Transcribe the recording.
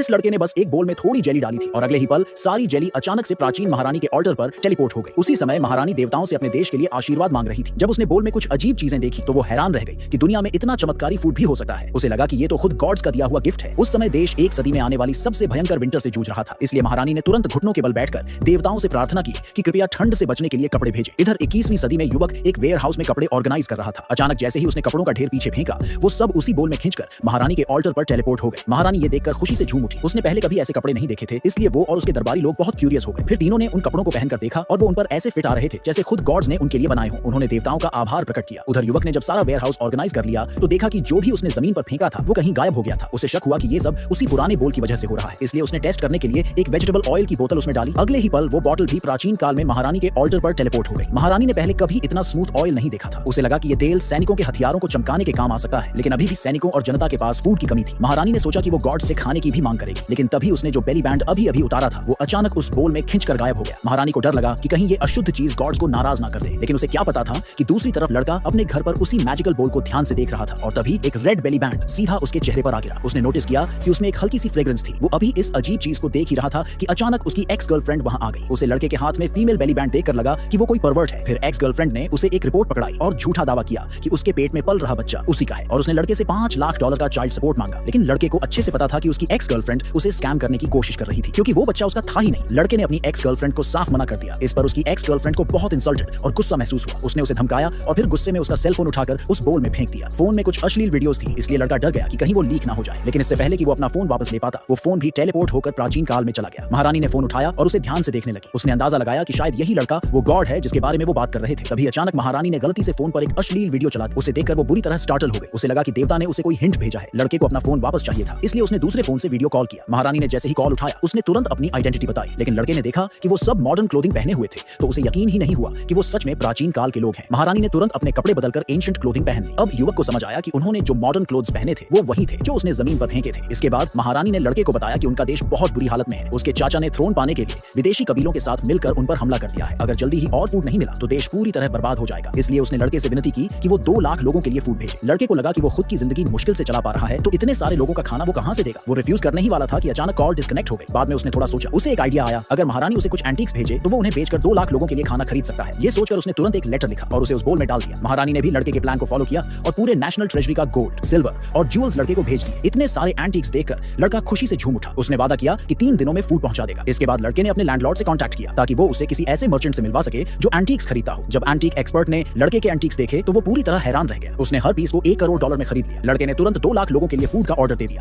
इस लड़के ने बस एक बोल में थोड़ी जेली डाली थी और अगले ही पल सारी जेली अचानक से प्राचीन महारानी के ऑल्टर पर टेलीपोर्ट हो गई। उसी समय महारानी देवताओं से अपने देश के लिए आशीर्वाद मांग रही थी। जब उसने बोल में कुछ अजीब चीजें देखी तो वो हैरान रह गई कि दुनिया में इतना चमत्कारी फूड भी हो सकता है। उसे लगा कि ये तो खुद गॉड्स का दिया हुआ गिफ्ट है। उस समय देश एक सदी में आने वाली सबसे भयंकर विंटर से जूझ रहा था, इसलिए महारानी ने तुरंत घुटनों के बल बैठकर देवताओं से प्रार्थना की कि कृपया ठंड से बचने के लिए कपड़े भेजें। इधर 21वीं सदी में युवक एक वेयर हाउस में कपड़े ऑर्गेनाइज कर रहा था। अचानक जैसे ही उसने कपड़ों का ढेर पीछे फेंका, वो सब उसी बोल में खींचकर महारानी के ऑल्टर पर टेलीपोर्ट हो गए। महारानी ये देखकर खुशी से झूम उठी। उसने पहले कभी ऐसे कपड़े नहीं देखे थे, इसलिए वो और उसके दरबारी लोग बहुत क्यूरियस हो गए। फिर तीनों ने उन कपड़ों को पहनकर देखा और वो उन पर ऐसे फिट आ रहे थे जैसे खुद गॉड्स ने उनके लिए बनाए हों। उन्होंने देवताओं का आभार प्रकट किया। उधर युवक ने जब सारा वेयर हाउस ऑर्गेनाइज कर लिया तो देखा कि जो भी उसने जमीन पर फेंका था वो कहीं गायब हो गया था। उसे शक हुआ कि ये सब उसी पुराने बोल की वजह से हो रहा है, इसलिए उसने टेस्ट करने के लिए एक वेजिटेबल ऑयल की बोतल उसमें डाली। अगले ही पल वो बोतल भी प्राचीन काल में महारानी के ऑल्टर पर टेलीपोर्ट हो गई। महारानी ने पहले कभी इतना स्मूथ ऑयल नहीं देखा था। उसे लगा कि ये तेल सैनिकों के हथियारों को चमकाने के काम आ सकता है, लेकिन अभी भी सैनिकों और जनता के पास फूड की कमी थी। महारानी ने सोचा कि वो गॉड से खाने की भी मांग करेगी, लेकिन तभी उसने जो बेली बैंड अभी अभी उतारा था वो अचानक उस बोल में खिंचकर गायब हो गया। महारानी को डर लगा कि कहीं ये अशुद्ध चीज गॉड्स को नाराज ना कर दे, लेकिन उसे क्या पता था कि दूसरी तरफ लड़का अपने घर पर उसी मैजिकल बोल को ध्यान से देख रहा था और तभी एक रेड बेली बैंड सीधा उसके चेहरे पर आ गिरा। उसने नोटिस किया कि उसमें एक हल्की सी फ्रेग्रेंस थी। वो अभी इस अजीब चीज को देख ही रहा था कि अचानक उसकी एक्स गर्लफ्रेंड वहां आ गई। उसे लड़के के हाथ में फीमेल बेली बैंड देखकर लगा कि वो कोई परवर्ट है। फिर एक्स गर्लफ्रेंड ने उसे एक रिपोर्ट पकड़ाई और झूठा दावा किया कि उसके पेट में पल रहा बच्चा उसी का है और उसने लड़के से $5 लाख का चाइल्ड सपोर्ट मांगा। लेकिन लड़के को अच्छे से पता था कि उसकी एक्स गर्लफ्रेंड उसे स्कैम करने की कोशिश कर रही थी, क्योंकि वो बच्चा उसका था ही नहीं। लड़के ने अपनी एक्स गर्लफ्रेंड को साफ मना कर दिया। इस पर उसकी एक्स गर्लफ्रेंड को बहुत इंसल्टेड और गुस्सा महसूस हुआ। उसने उसे धमकाया और फिर गुस्से में उसका सेल फोन उठाकर उस बोल में फेंक दिया। फोन में कुछ अश्लील वीडियोस थी, इसलिए लड़का डर गया कि कहीं वो लीक ना हो जाए। लेकिन इससे पहले कि वो अपना फोन वापस ले पाता, वो फोन भी टेलीपोर्ट होकर प्राचीन काल में चला गया। महारानी ने फोन उठाया और उसे ध्यान से देखने लगी। उसने अंदाजा लगाया कि शायद यही लड़का वो गॉड है जिसके बारे में वो बात कर रहे थे। तभी अचानक महारानी ने गलती से फोन पर एक अश्लील वीडियो चला दी। उसे देखकर वो बुरी तरह स्टार्टल हो गई। उसे लगा कि देवता ने उसे कोई हिंट भेजा है। लड़के को अपना फोन वापस चाहिए था, इसलिए उसने दूसरे फोन से वीडियो कॉल किया। महारानी ने जैसे ही कॉल उठाया उसने तुरंत अपनी आइडेंटिटी बताई, लेकिन लड़के ने देखा कि वो सब मॉडर्न क्लोथिंग पहने हुए थे, तो उसे यकीन ही नहीं हुआ कि वो सच में प्राचीन काल के लोग हैं। महारानी ने तुरंत अपने कपड़े बदलकर एंशिएंट क्लोथिंग पहन ली। अब युवक को समझ आया कि उन्होंने जो मॉडर्न क्लोथ्स पहने थे वो वही थे जो उसने जमीन पर फेंके थे। इसके बाद महारानी ने लड़के को बताया कि उनका देश बहुत बुरी हालत में है। उसके चाचा ने थ्रोन पाने के लिए विदेशी कबीलों के साथ मिलकर उन पर हमला कर दिया है। अगर जल्दी ही और फूड नहीं मिला तो देश पूरी तरह बर्बाद हो जाएगा। इसलिए उसने लड़के से विनती की कि वो 2 लाख लोगों के लिए फूड भेजे। लड़के को लगा कि वो खुद की जिंदगी मुश्किल से चला पा रहा है, तो इतने सारे लोगों का खाना वो कहां से देगा। वो रिफ्यूज करने ही वाला था कि अचानक कॉल डिस्कनेक्ट हो गई। बाद में उसने थोड़ा सोचा, उसे एक आइडिया आया, अगर महारानी उसे कुछ एंटीक्स भेजे तो वो उन्हें बेचकर 2 लाख लोगों के लिए खाना खरीद सकता है। ये सोचकर उसने तुरंत एक लेटर लिखा और उसे उस बोल में डाल दिया। महारानी ने भी लड़के के प्लान को फॉलो किया और पूरे नेशनल ट्रेजरी का गोल्ड, सिल्वर और ज्वेल्स लड़के को भेज दिए। इतने सारे एंटीक्स देखकर लड़का खुशी से झूम उठा। उसने वादा किया कि 3 दिनों में फूड पहुंचा देगा। इसके बाद लड़के ने अपने लैंडलॉर्ड से कांटेक्ट किया ताकि वो उसे किसी ऐसे मर्चेंट से मिलवा सके जो एंटीक्स खरीदता हो। जब एंटीक एक्सपर्ट ने लड़के के एंटीक्स देखे तो वो पूरी तरह हैरान रह गया। उसने हर पीस को $1 करोड़ में खरीद लिया। लड़के ने तुरंत 2 लाख लोगों के लिए फूड का ऑर्डर दे दिया।